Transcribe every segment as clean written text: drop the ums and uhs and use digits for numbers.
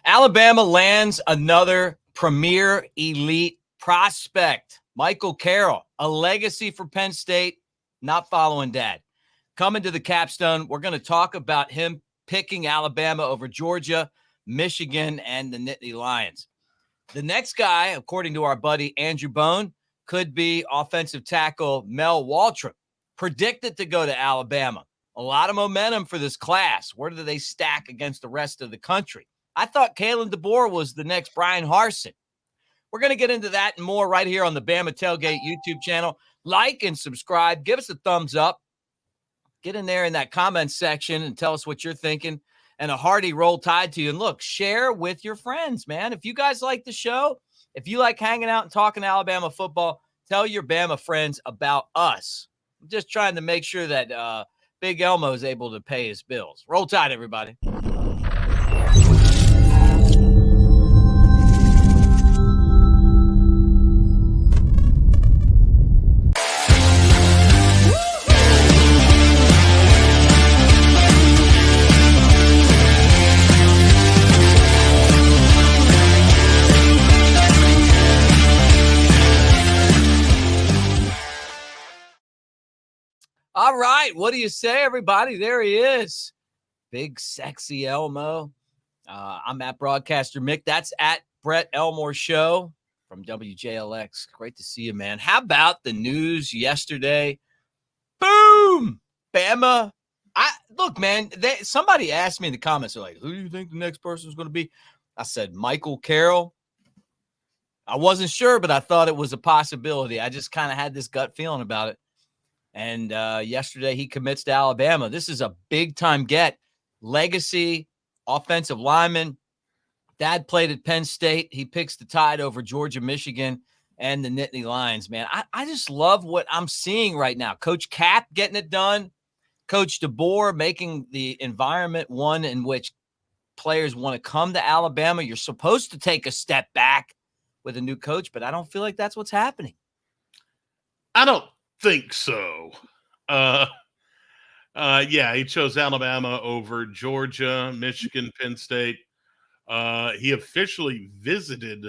Alabama lands another premier elite prospect, Michael Carroll, a legacy for Penn State, not following dad. Coming to the capstone, we're going to talk about him picking Alabama over Georgia, Michigan, and the Nittany Lions. The next guy, according to our buddy Andrew Bone, could be offensive tackle Mal Waldrep, predicted to go to Alabama. A lot of momentum for this class. Where do they stack against the rest of the country? I thought Kalen DeBoer was the next Brian Harsin. We're going to get into that and more right here on the Bama Tailgate YouTube channel. Like and subscribe. Give us a thumbs up. Get in there in that comment section and tell us what you're thinking. And a hearty roll tide to you. And look, share with your friends, man. If you guys like the show, if you like hanging out and talking Alabama football, tell your Bama friends about us. I'm just trying to make sure that Big Elmo is able to pay his bills. Roll tide, everybody. All right. What do you say, everybody? There he is. Big, sexy Elmo. I'm at Broadcaster Mick. That's at Brett Elmore Show from WJLX. Great to see you, man. How about the news yesterday? Boom! Bama. Look, man, somebody asked me in the comments, they're like, who do you think the next person is going to be? I said, Michael Carroll. I wasn't sure, but I thought it was a possibility. I just kind of had this gut feeling about it. And yesterday he commits to Alabama. This is a big-time get. Legacy, offensive lineman. Dad played at Penn State. He picks the Tide over Georgia, Michigan, and the Nittany Lions, man. I just love what I'm seeing right now. Coach Cap getting it done. Coach DeBoer making the environment one in which players want to come to Alabama. You're supposed to take a step back with a new coach, but I don't feel like that's what's happening. I don't think so. Yeah, he chose Alabama over Georgia, Michigan, Penn State. He officially visited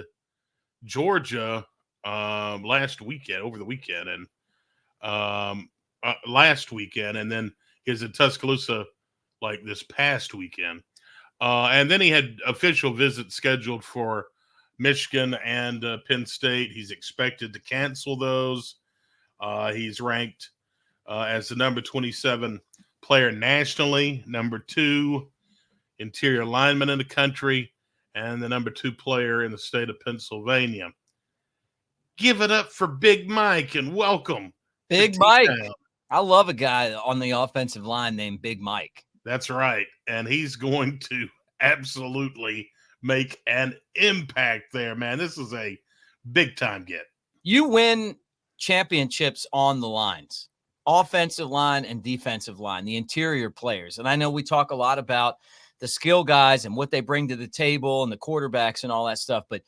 Georgia last weekend, over the weekend, and last weekend, and then he was in Tuscaloosa like this past weekend. And then he had official visits scheduled for Michigan and Penn State. He's expected to cancel those. He's ranked as the number 27 player nationally, number 2 interior lineman in the country, and the number 2 player in the state of Pennsylvania. Give it up for Big Mike and welcome. Big Mike. I love a guy on the offensive line named Big Mike. That's right. And he's going to absolutely make an impact there, man. This is a big-time get. You win championships on the lines, offensive line and defensive line, the interior players. And I know we talk a lot about the skill guys and what they bring to the table and the quarterbacks and all that stuff. But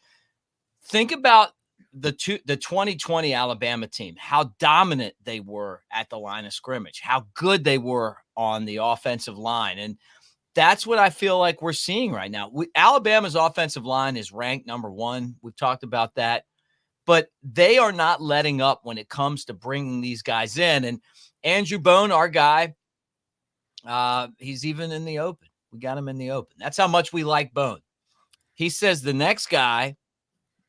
think about the 2020 Alabama team, how dominant they were at the line of scrimmage, how good they were on the offensive line. And that's what I feel like we're seeing right now. Alabama's offensive line is ranked number 1. We've talked about that. But they are not letting up when it comes to bringing these guys in. And Andrew Bone, our guy, he's even in the open. We got him in the open. That's how much we like Bone. He says the next guy,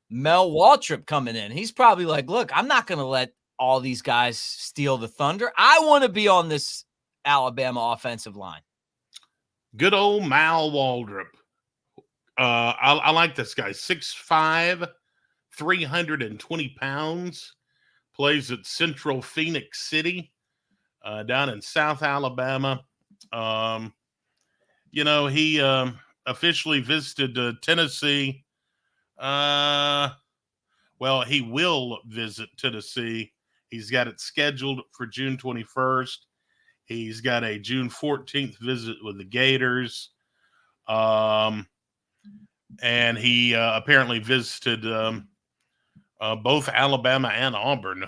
Mal Waldrep, coming in. He's probably like, look, I'm not going to let all these guys steal the thunder. I want to be on this Alabama offensive line. Good old Mal Waldrep. I like this guy. 6'5", 320 pounds, plays at Central Phoenix City down in South Alabama. He officially visited Tennessee. Well, he will visit Tennessee. He's got it scheduled for June 21st. He's got a June 14th visit with the Gators. And he apparently visited both Alabama and Auburn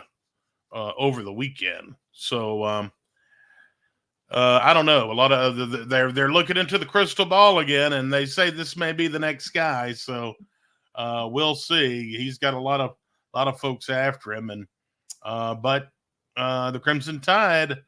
over the weekend. So I don't know. A lot of they're looking into the crystal ball again, and they say this may be the next guy. So we'll see. He's got a lot of folks after him, and but the Crimson Tide,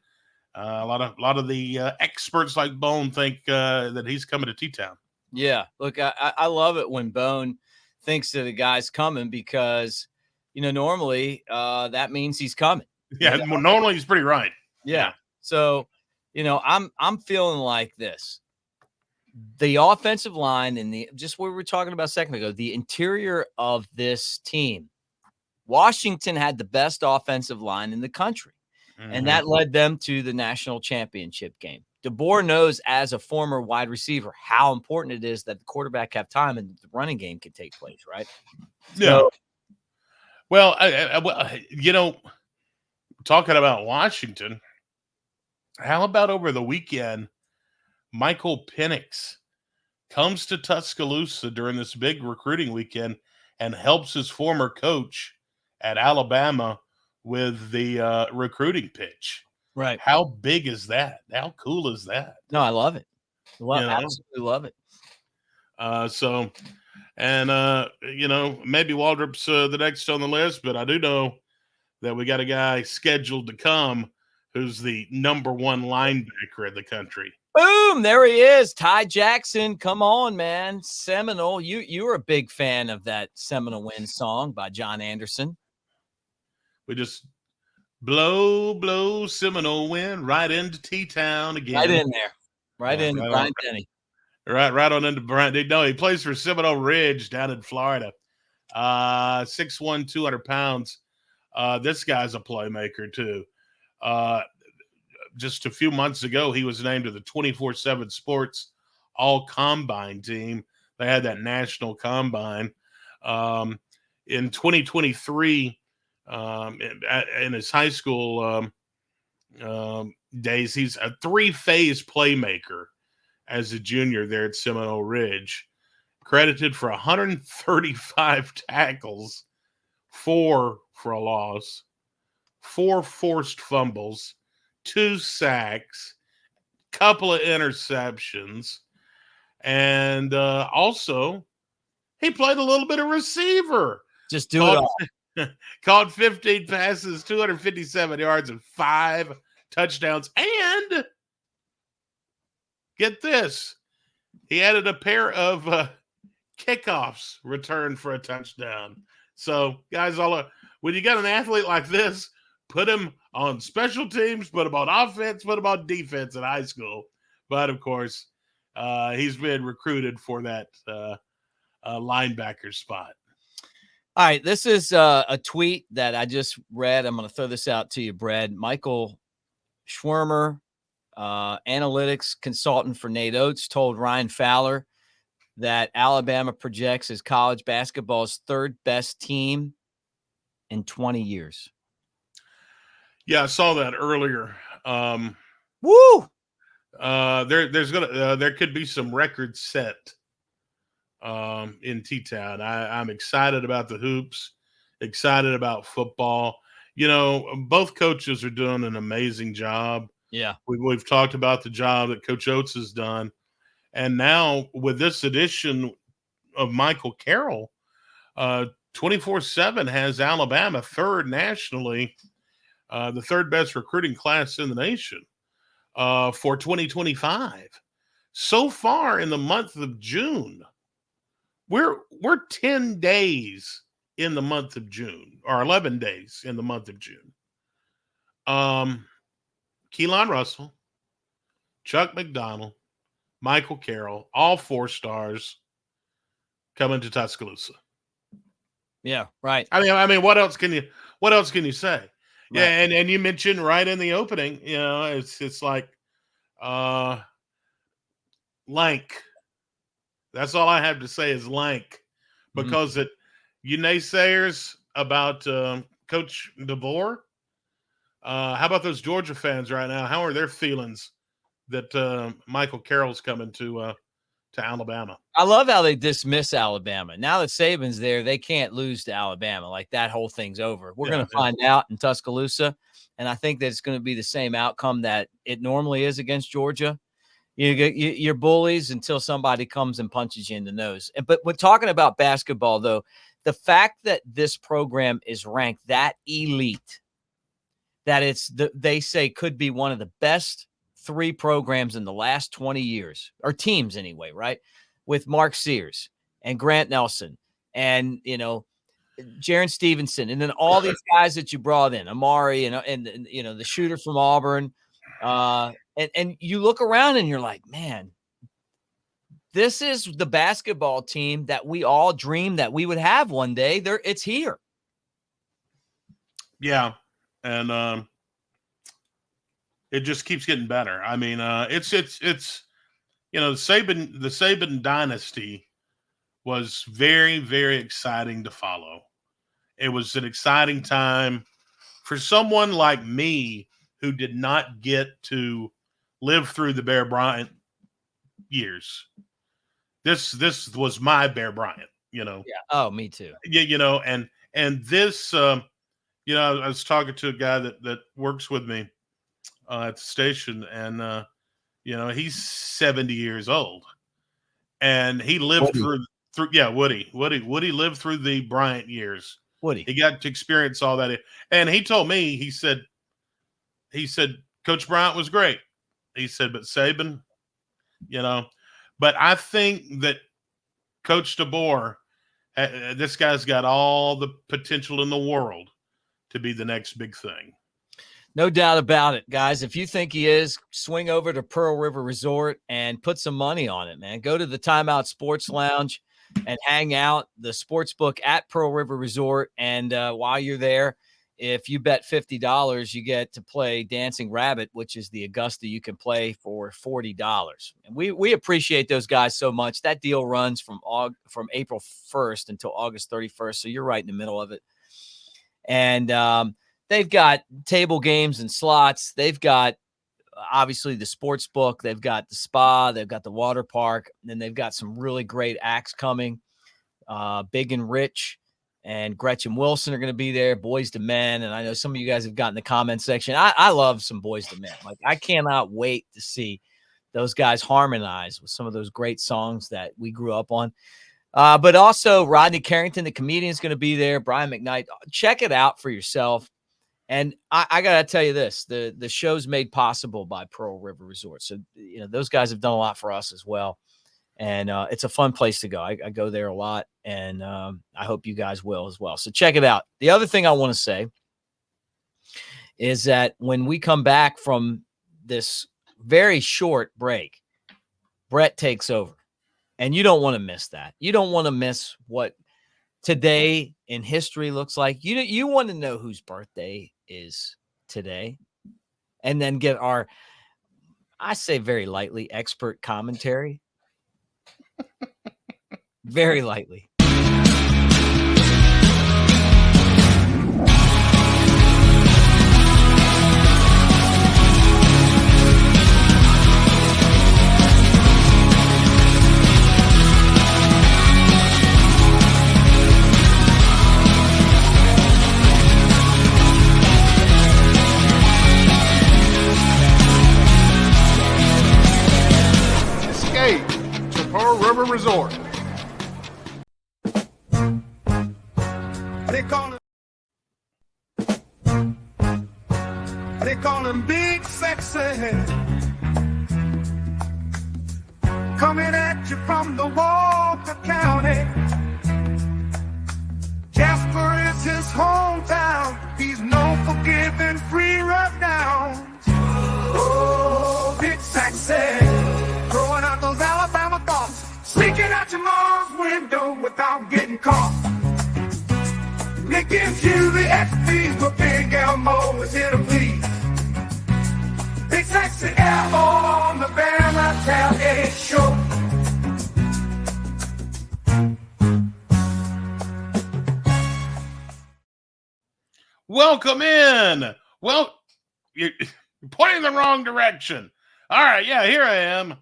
a lot of the experts like Bone think that he's coming to T-Town. Yeah, look, I love it when Bone thinks that a guy's coming because, normally that means he's coming. Yeah, normally he's pretty right. Yeah. So, I'm feeling like this. The offensive line and just what we were talking about a second ago, the interior of this team, Washington had the best offensive line in the country, and that led them to the national championship game. DeBoer knows as a former wide receiver how important it is that the quarterback have time and the running game can take place, right? Yeah. So, well, talking about Washington, how about over the weekend, Michael Penix comes to Tuscaloosa during this big recruiting weekend and helps his former coach at Alabama with the recruiting pitch. right. How big is that? How cool is that? No, I love it. Absolutely love it. Maybe Waldrop's the next on the list, but I do know that we got a guy scheduled to come who's the number one linebacker in the country. Boom, there he is. Ty Jackson. Come on, man. Seminole. You were a big fan of that Seminole Wind song by John Anderson. We just blow Seminole Wind right into T-Town again. Right in there. Right into Brian Denny. Right on into Brian Denny. No, he plays for Seminole Ridge down in Florida. 6'1", 200 pounds. This guy's a playmaker too. Just a few months ago, he was named to the 24/7 Sports All-Combine team. They had that national combine. In 2023, in his high school days, he's a three-phase playmaker as a junior there at Seminole Ridge. Credited for 135 tackles, 4 for a loss, 4 forced fumbles, 2 sacks, couple of interceptions, and also he played a little bit of receiver. Just do it all. Caught 15 passes, 257 yards, and 5 touchdowns. And get this, he added a pair of kickoffs returned for a touchdown. So, guys, when you got an athlete like this, put him on special teams, put him on offense, put him on defense in high school. But, of course, he's been recruited for that linebacker spot. All right, this is a tweet that I just read. I'm going to throw this out to you, Brad. Michael Schwirmer, analytics consultant for Nate Oates, told Ryan Fowler that Alabama projects as college basketball's third best team in 20 years. Yeah, I saw that earlier. Woo! There could be some records set in T-Town. I'm excited about the hoops, excited about football. Both coaches are doing an amazing job. Yeah. We've talked about the job that Coach Oates has done. And now with this edition of Michael Carroll, 24/7 has Alabama third nationally, the third best recruiting class in the nation for 2025. So far in the month of June, we're 10 days in the month of June, or 11 days in the month of June. Keelan Russell, Chuck McDonald, Michael Carroll, all 4 stars coming to Tuscaloosa. Yeah, right. I mean, what else can you say? Right. Yeah, and you mentioned right in the opening, it's like lank. That's all I have to say is lank, because you naysayers about Coach DeBoer. How about those Georgia fans right now? How are their feelings that Michael Carroll's coming to to Alabama. I love how they dismiss Alabama. Now that Saban's there, they can't lose to Alabama. Like, that whole thing's over. We're going to find out in Tuscaloosa, and I think that it's going to be the same outcome that it normally is against Georgia. You're bullies until somebody comes and punches you in the nose. But when talking about basketball, though, the fact that this program is ranked that elite, that they say could be one of the best 3 programs in the last 20 years, or teams anyway, right? With Mark Sears and Grant Nelson and, Jaron Stevenson, and then all these guys that you brought in, Amari and the shooter from Auburn. And you look around and you're like, man, this is the basketball team that we all dreamed that we would have one day. It's here. Yeah. And it just keeps getting better. I mean, it's the Saban dynasty was very, very exciting to follow. It was an exciting time for someone like me who did not get to live through the Bear Bryant years. This was my Bear Bryant, Yeah. Oh, me too. Yeah, and this, I was talking to a guy that works with me at the station, and he's 70 years old, and he lived through Woody lived through the Bryant years. Woody, he got to experience all that, and he told me, he said Coach Bryant was great. He said, but Saban, but I think that Coach DeBoer, this guy's got all the potential in the world to be the next big thing. No doubt about it, guys. If you think he is, swing over to Pearl River Resort and put some money on it, man. Go to the Timeout Sports Lounge and hang out, the sports book at Pearl River Resort. And while you're there, if you bet $50, you get to play Dancing Rabbit, which is the Augusta you can play for $40. And we appreciate those guys so much. That deal runs from April 1st until August 31st. So you're right in the middle of it. And they've got table games and slots. They've got obviously the sports book. They've got the spa. They've got the water park. And then they've got some really great acts coming. Big and Rich and Gretchen Wilson are going to be there. Boys to Men. And I know some of you guys have got in the comment section. I love some Boys to Men. Like, I cannot wait to see those guys harmonize with some of those great songs that we grew up on. But also Rodney Carrington, the comedian, is going to be there. Brian McKnight. Check it out for yourself. And I got to tell you this, the show's made possible by Pearl River Resort. So, those guys have done a lot for us as well. And it's a fun place to go. I go there a lot, and I hope you guys will as well. So check it out. The other thing I want to say is that when we come back from this very short break, Brett takes over. And you don't want to miss that. You don't want to miss what today in history looks like. You want to know whose birthday is today, and then get our, I say very lightly, expert commentary. Very lightly. Escape to Pearl River Resort. They call him Big Sexy. Coming at you from the Walker County. Jasper is his hometown. He's known for giving free rundowns. Oh, Big Sexy. Throwing out those Alabama thoughts. Sneaking out your mom's window without getting caught. Nick gives you the XP, but Big Elmo is here to please. Big Sexy Elmo on the Bama Tailgate Show. Welcome in. Well, you're pointing in the wrong direction. All right, yeah, here I am.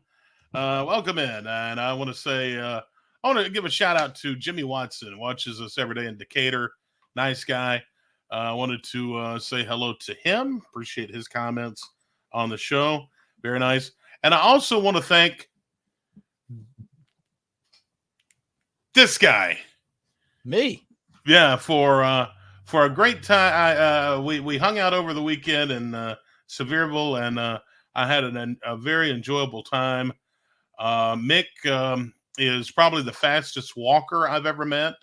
Welcome in. And I want to say, I want to give a shout out to Jimmy Watson, watches us every day in Decatur. Nice guy. I wanted to say hello to him. Appreciate his comments on the show. Very nice. And I also want to thank this guy. Me. Yeah, for a great time. We hung out over the weekend in Sevierville, and I had a very enjoyable time. Mick is probably the fastest walker I've ever met.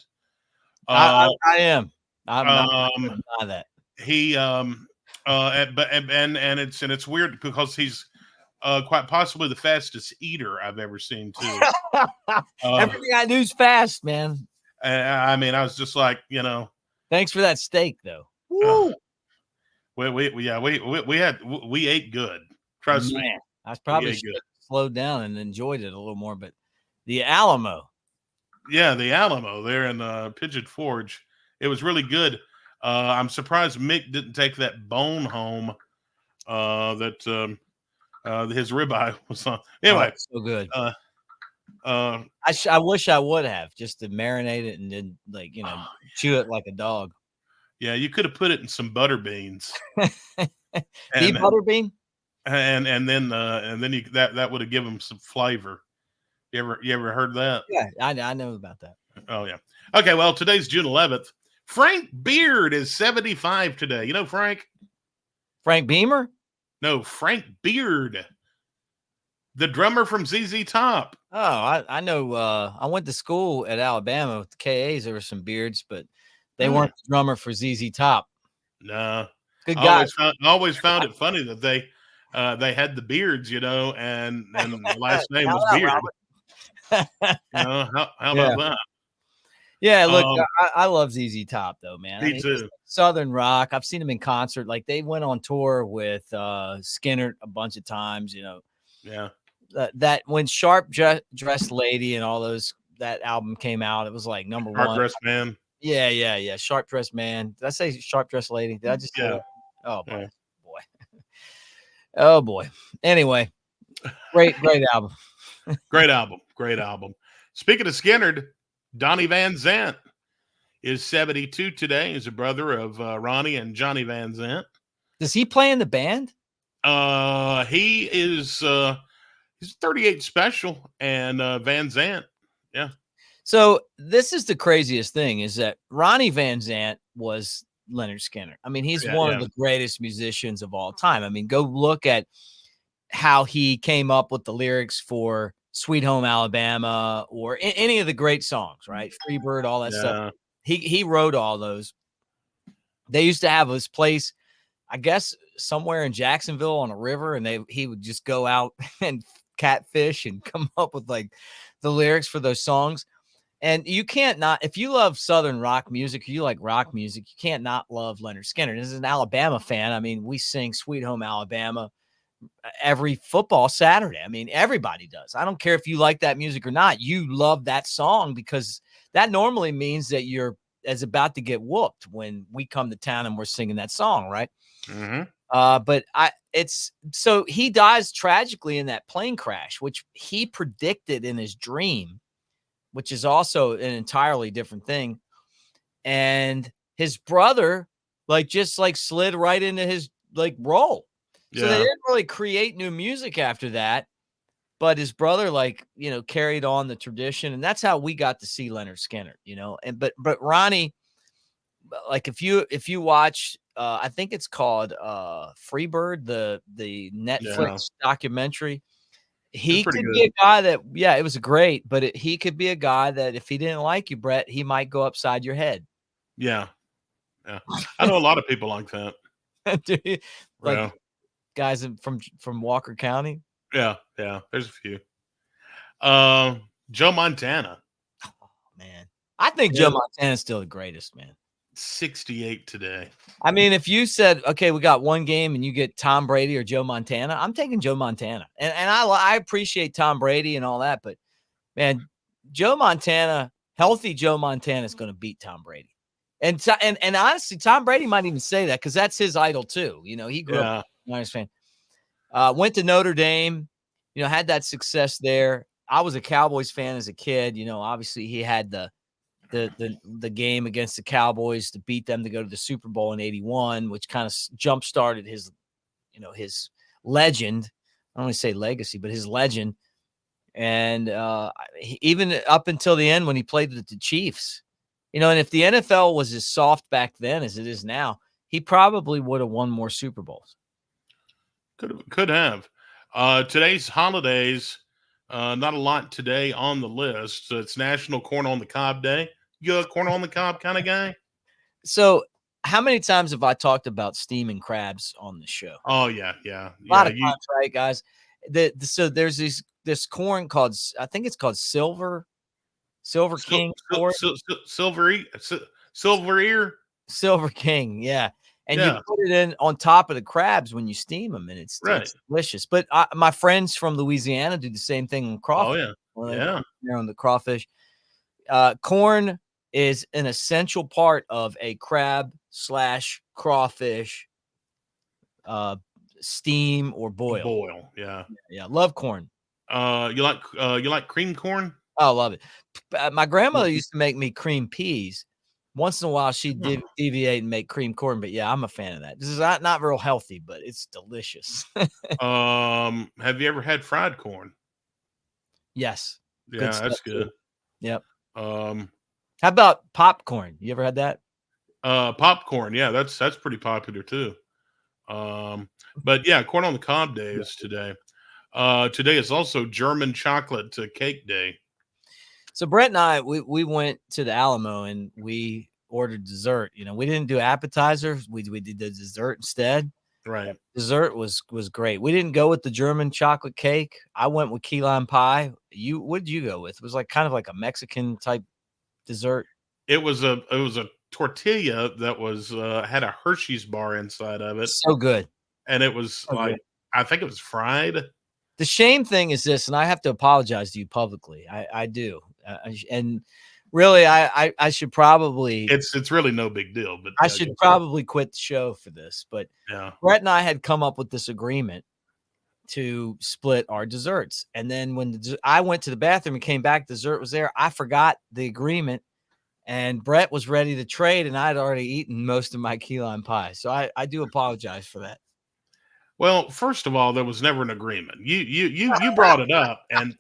I am. I'm not Um, gonna deny that. He and it's weird because he's quite possibly the fastest eater I've ever seen too. Everything I do is fast, man. I mean, I was just like, Thanks for that steak, though. Woo! we ate good. Trust me. I probably should have slowed down and enjoyed it a little more, but the Alamo. Yeah, the Alamo there in Pigeon Forge. It was really good. I'm surprised Mick didn't take that bone home that his ribeye was on. Anyway, so good. I wish I would have just to marinate it and then chew it like a dog. Yeah, you could have put it in some butter beans. Deep butter bean? And then you that would have given them some flavor. You ever heard that? Yeah, I know about that. Oh yeah. Okay, well, today's June 11th. Frank Beard is 75 today. You know Frank? Frank Beamer? No, Frank Beard. The drummer from ZZ Top. Oh, I know. I went to school at Alabama with the KAs. There were some Beards, but they weren't the drummer for ZZ Top. No. Good guy. I always found it funny that they had the Beards, and the last name was Beard. How about that? Yeah, look, I love ZZ Top though, man. Me too. Southern rock. I've seen them in concert. Like they went on tour with Skinner a bunch of times. Yeah. That when Sharp Dressed Lady and all those that album came out, it was like number one. Sharp Dressed Man. Yeah. Sharp Dressed Man. Did I say Sharp Dressed Lady? Did I just say that? Oh boy. Oh boy. Anyway, great album. Great album. Speaking of Skinnerd, Donnie Van Zant is 72 today. He's a brother of Ronnie and Johnny Van Zant. Does he play in the band? He is he's 38 special and Van Zant. Yeah. So this is the craziest thing is that Ronnie Van Zant was Leonard Skinner. I mean, he's one of the greatest musicians of all time. I mean, go look at how he came up with the lyrics for Sweet Home Alabama or any of the great songs, right? Freebird, all that stuff. He wrote all those. They used to have this place, I guess, somewhere in Jacksonville on a river, and he would just go out and catfish and come up with like the lyrics for those songs. And you can't not, if you love Southern rock music, or you like rock music, you can't not love Leonard Skinner. As an Alabama fan, I mean, we sing Sweet Home Alabama every football Saturday. I mean, everybody does. I don't care if you like that music or not. You love that song because that normally means that you're as about to get whooped when we come to town and we're singing that song, right? Mm-hmm. But so he dies tragically in that plane crash, which he predicted in his dream, which is also an entirely different thing. And his brother just slid right into his role. So they didn't really create new music after that, but his brother carried on the tradition, and that's how we got to see Leonard Skinner, and but Ronnie, if you watch I think it's called Freebird, the Netflix documentary. He could be a guy that, it was great, but he could be a guy that if he didn't like you, Brett, he might go upside your head. Yeah. I know a lot of people like that. Do you? Guys from Walker County. Yeah. There's a few. Joe Montana. Oh, man. I think Joe Montana is still the greatest, man. 68 today. I mean, if you said, okay, we got one game and you get Tom Brady or Joe Montana, I'm taking Joe Montana. And I appreciate Tom Brady and all that, but man, healthy Joe Montana is going to beat Tom Brady. And honestly, Tom Brady might even say that because that's his idol too. He grew up a Niners fan. Went to Notre Dame. had that success there. I was a Cowboys fan as a kid. Obviously he had the game against the Cowboys to beat them to go to the Super Bowl in '81, which kind of jump started his legend. I don't want to say legacy, but his legend. And even up until the end when he played with the Chiefs, and if the NFL was as soft back then as it is now, he probably would have won more Super Bowls. Could have. Today's holidays, not a lot today on the list. It's National Corn on the Cob Day. You a corn on the cob kind of guy? So how many times have I talked about steaming crabs on the show? Oh, yeah. A lot of times, right, guys? So there's this corn called, I think it's called Silver King corn. Silver ear. Silver King, yeah. And Yeah. you put it in on top of the crabs when you steam them, and it's delicious. But my friends from Louisiana do the same thing on crawfish. Oh, yeah. They're on the crawfish. Corn is an essential part of a crab/crawfish steam or boil. Yeah. Love corn. You like cream corn? I love it. My grandmother used to make me cream peas. Once in a while, she'd deviate and make cream corn. But yeah, I'm a fan of that. This is not real healthy, but it's delicious. Have you ever had fried corn? Yes. Yeah, that's good. Yep. How about popcorn? You ever had that? Popcorn, yeah, that's pretty popular too. But yeah, corn on the cob day is today. Today is also German chocolate cake day. So Brett and I, we went to the Alamo and we ordered dessert. We didn't do appetizers. We did the dessert instead. Right. Dessert was great. We didn't go with the German chocolate cake. I went with key lime pie. What did you go with? It was kind of like a Mexican type dessert. It was a tortilla that was had a Hershey's bar inside of it. So good. And it was I think it was fried. The shame thing is this, and I have to apologize to you publicly. I do. And really, I should probably. It's really no big deal, but I should probably quit the show for this. But yeah, Brett and I had come up with this agreement to split our desserts, and then when I went to the bathroom and came back, dessert was there. I forgot the agreement, and Brett was ready to trade, and I had already eaten most of my key lime pie. So I do apologize for that. Well, first of all, there was never an agreement. You brought it up, and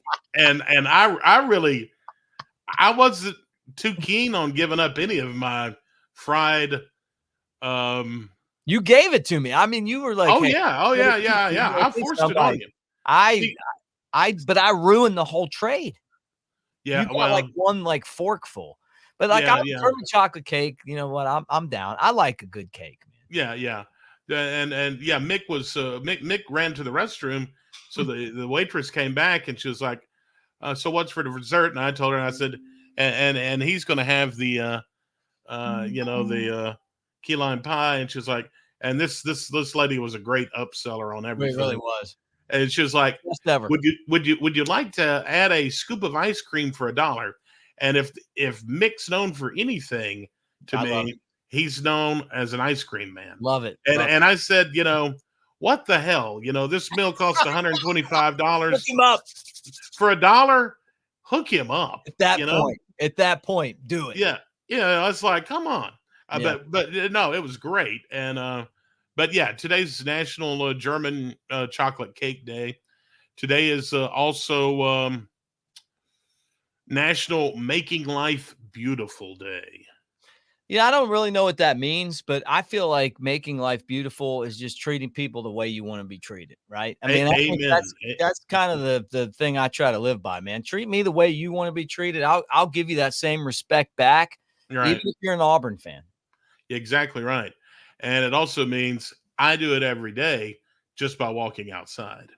I wasn't too keen on giving up any of my fried. You gave it to me. I mean, you were like, "Oh yeah." I forced it on you. But I ruined the whole trade. Yeah, you got one forkful, but German chocolate cake. You know what? I'm down. I like a good cake, man. Yeah. And yeah, Mick was Mick ran to the restroom, so the waitress came back and she was like, "So what's for the dessert?" And I told her, and I said, "And he's going to have the the key lime pie." And she was like, "And this lady was a great upseller on everything." It really was. And she was like, "Would you like to add a scoop of ice cream for $1?" And if Mick's known for anything to me, he's known as an ice cream man. Love it. And I said, what the hell? This meal costs $125. Hook him up. For $1, hook him up. At that point, do it. Yeah. I was like, come on. But no, it was great. And but yeah, today's National German Chocolate Cake Day. Today is also National Making Life Beautiful Day. Yeah, I don't really know what that means, but I feel like making life beautiful is just treating people the way you want to be treated, right? I mean, that's kind of the thing I try to live by, man. Treat me the way you want to be treated. I'll give you that same respect back, even if you're an Auburn fan. Exactly right. And it also means I do it every day just by walking outside.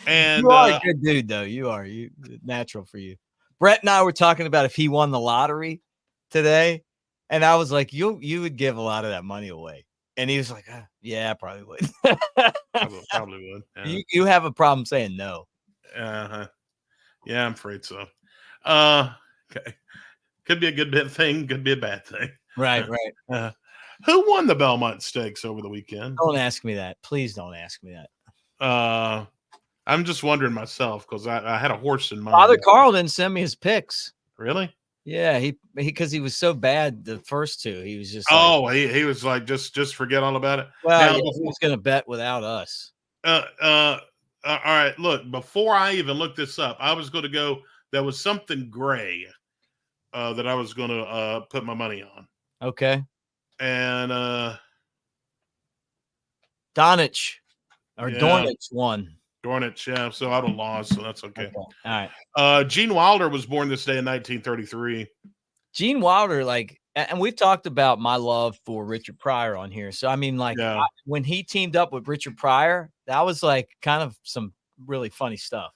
And you are a good dude, though. You natural for you. Brett and I were talking about if he won the lottery today, and I was like, you would give a lot of that money away, and he was like, yeah, I probably would. probably would. Yeah. You have a problem saying no. Yeah, I'm afraid so. Okay, could be a good thing, could be a bad thing. Right. Who won the Belmont Stakes over the weekend? Don't ask me that. Please don't ask me that. I'm just wondering myself because I had a horse in mind. Father Carl didn't send me his picks. Really? Yeah, he because he was so bad the first two. He was just he was like just forget all about it. well, Now, yeah, he was going to bet without us. all right. Look, before I even looked this up, I was going to go. There was something gray that I was going to put my money on. Okay, And Donich or yeah. Dornich won. Dornich, yeah. So I would have lost, so that's okay. All right. Gene Wilder was born this day in 1933. Gene Wilder, and we've talked about my love for Richard Pryor on here. So, I mean, when he teamed up with Richard Pryor, that was like kind of some really funny stuff.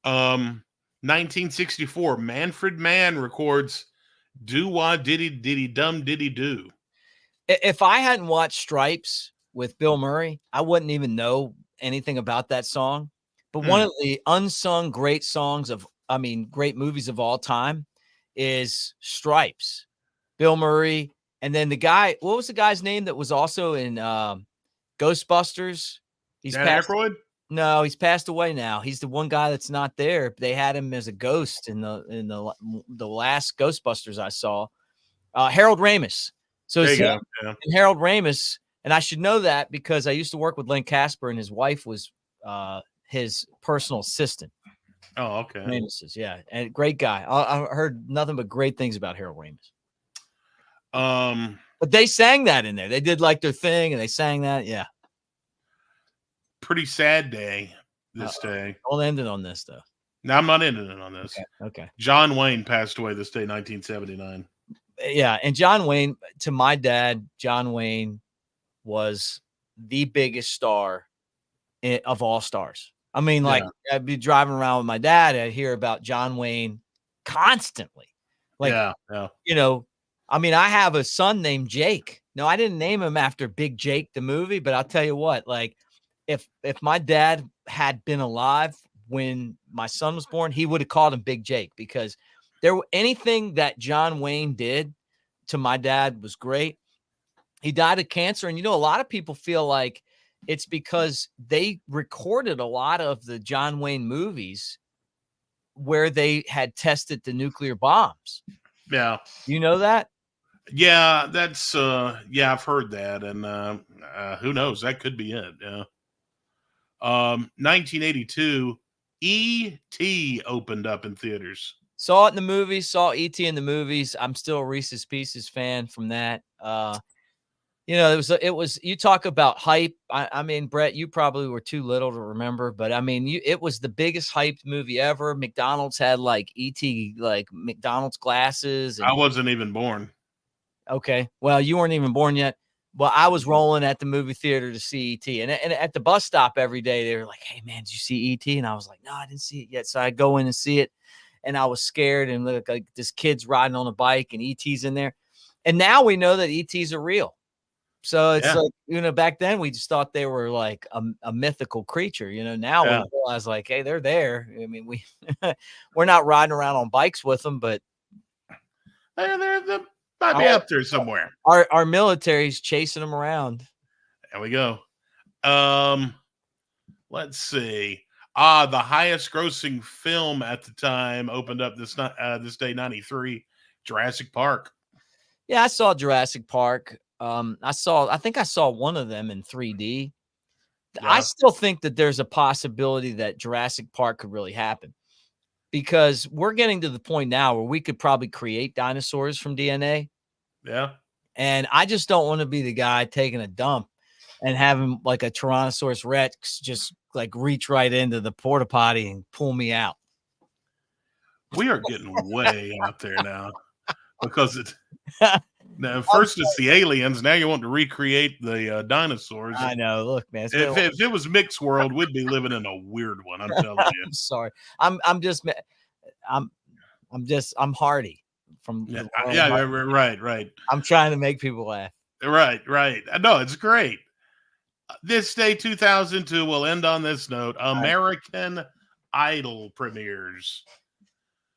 1964, Manfred Mann records Do Wah Diddy Diddy Dum Diddy Do. If I hadn't watched Stripes with Bill Murray, I wouldn't even know anything about that song. But one of the unsung great great movies of all time is Stripes. Bill Murray, and then the guy, what was the guy's name that was also in Ghostbusters? Dan Aykroyd? No, he's passed away now. He's the one guy that's not there. They had him as a ghost in the last Ghostbusters I saw. Harold Ramis. So it's him and Harold Ramis, and I should know that because I used to work with Len Casper, and his wife was his personal assistant. Oh, okay. Ramis, yeah, and great guy. I heard nothing but great things about Harold Ramis. But they sang that in there. They did like their thing, and they sang that. Yeah. Pretty sad day this day. Don't end it on this, though. No, I'm not ending it on this. Okay. John Wayne passed away this day, 1979. Yeah, and John Wayne, to my dad, John Wayne was the biggest star of all stars. I mean, I'd be driving around with my dad, I'd hear about John Wayne constantly. You know, I mean, I have a son named Jake. No, I didn't name him after Big Jake, the movie, but I'll tell you what, if my dad had been alive when my son was born, he would have called him Big Jake because anything that John Wayne did to my dad was great. He died of cancer. And, a lot of people feel like it's because they recorded a lot of the John Wayne movies where they had tested the nuclear bombs. Yeah. You know that? Yeah, that's I've heard that. And who knows? That could be it. Yeah. 1982, E.T. opened up in theaters. Saw it in the movies, saw E.T. in the movies. I'm still a Reese's Pieces fan from that. It was you talk about hype. I mean, Brett, you probably were too little to remember, but I mean, it was the biggest hyped movie ever. McDonald's had E.T. McDonald's glasses. I wasn't even born. Okay. Well, you weren't even born yet. Well, I was rolling at the movie theater to see E.T. And at the bus stop every day, they were like, "Hey, man, did you see E.T.?" And I was like, "No, I didn't see it yet." So I go in and see it. And I was scared. And look, like this kid's riding on a bike and E.T.'s in there. And now we know that E.T.'s are real. So it's back then we just thought they were like a mythical creature. Now we realize hey, they're there. I mean, we're not riding around on bikes with them, but they might be up there somewhere. Our military's chasing them around. There we go. Let's see. The highest grossing film at the time opened up this day, 93, Jurassic Park. Yeah, I saw Jurassic Park. I think I saw one of them in 3D. Yeah. I still think that there's a possibility that Jurassic Park could really happen because we're getting to the point now where we could probably create dinosaurs from DNA. Yeah. And I just don't want to be the guy taking a dump and having a Tyrannosaurus Rex just reach right into the porta potty and pull me out. We are getting way out there now because it's now first it's the aliens. Now you want to recreate the dinosaurs. I know. Look, man. If it was Mixed World, we'd be living in a weird one. I'm telling you. I'm sorry. I'm hardy. Right. I'm trying to make people laugh. Right. No, it's great. This day, 2002, we'll end on this note. American Idol premieres.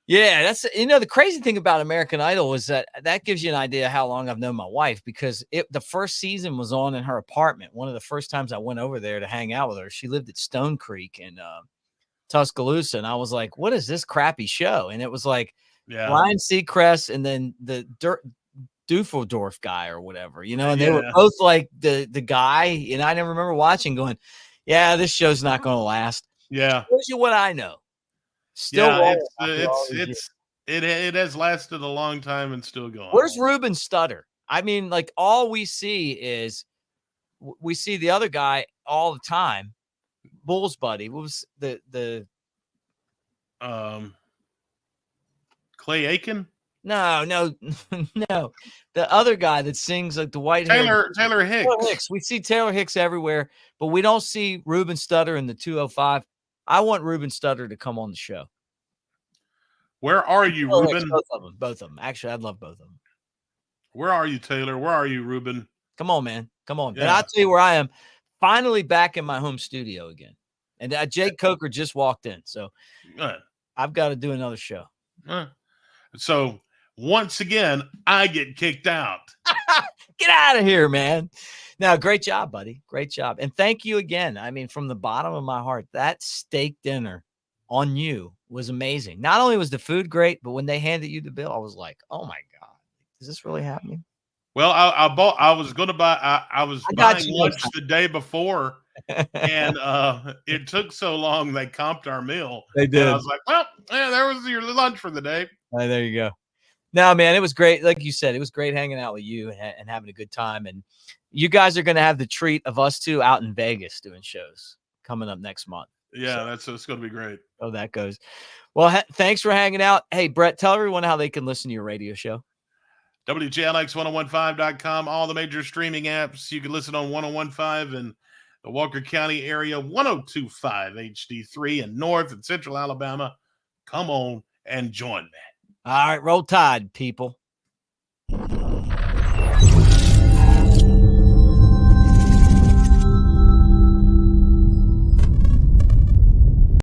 Yeah, that's the crazy thing about American Idol is that gives you an idea how long I've known my wife, because the first season was on in her apartment. One of the first times I went over there to hang out with her, she lived at Stone Creek in Tuscaloosa, and I was like, "What is this crappy show?" And it was like Ryan Seacrest and then the Duffeldorf guy or whatever, and they were both like the guy, and I never remember watching going, "Yeah, this show's not going to last." Yeah, shows you what I know. Still, it has lasted a long time and still going. Where's Ruben Stutter? I mean, like, all we see is we see the other guy all the time, Bull's buddy. What was the Clay Aiken? No, no. The other guy that sings like the white Taylor Hicks. Taylor Hicks. We see Taylor Hicks everywhere, but we don't see Ruben Stutter in the 205. I want Ruben Stutter to come on the show. Where are you, Taylor Ruben? Hicks, both of them. Actually, I'd love both of them. Where are you, Taylor? Where are you, Ruben? Come on, man. Come on. Yeah. And I'll tell you where I am. Finally back in my home studio again. And Jake Coker just walked in. So I've got to do another show. So once again, I get kicked out. Get out of here, man. Now, great job, buddy. Great job. And thank you again. I mean, from the bottom of my heart, that steak dinner on you was amazing. Not only was the food great, but when they handed you the bill, I was like, oh my God, is this really happening? Well, I was going to buy, I was buying lunch the day before, and it took so long they comped our meal. They did. And I was like, well, yeah, there was your lunch for the day. There you go. No, man, it was great. Like you said, it was great hanging out with you and having a good time. And you guys are going to have the treat of us two out in Vegas doing shows coming up next month. Yeah, it's going to be great. Oh, that goes. Well, thanks for hanging out. Hey, Brett, tell everyone how they can listen to your radio show. WJLX1015.com, all the major streaming apps. You can listen on 1015 in the Walker County area, 1025 HD3 in North and Central Alabama. Come on and join me. All right, roll Tide, people.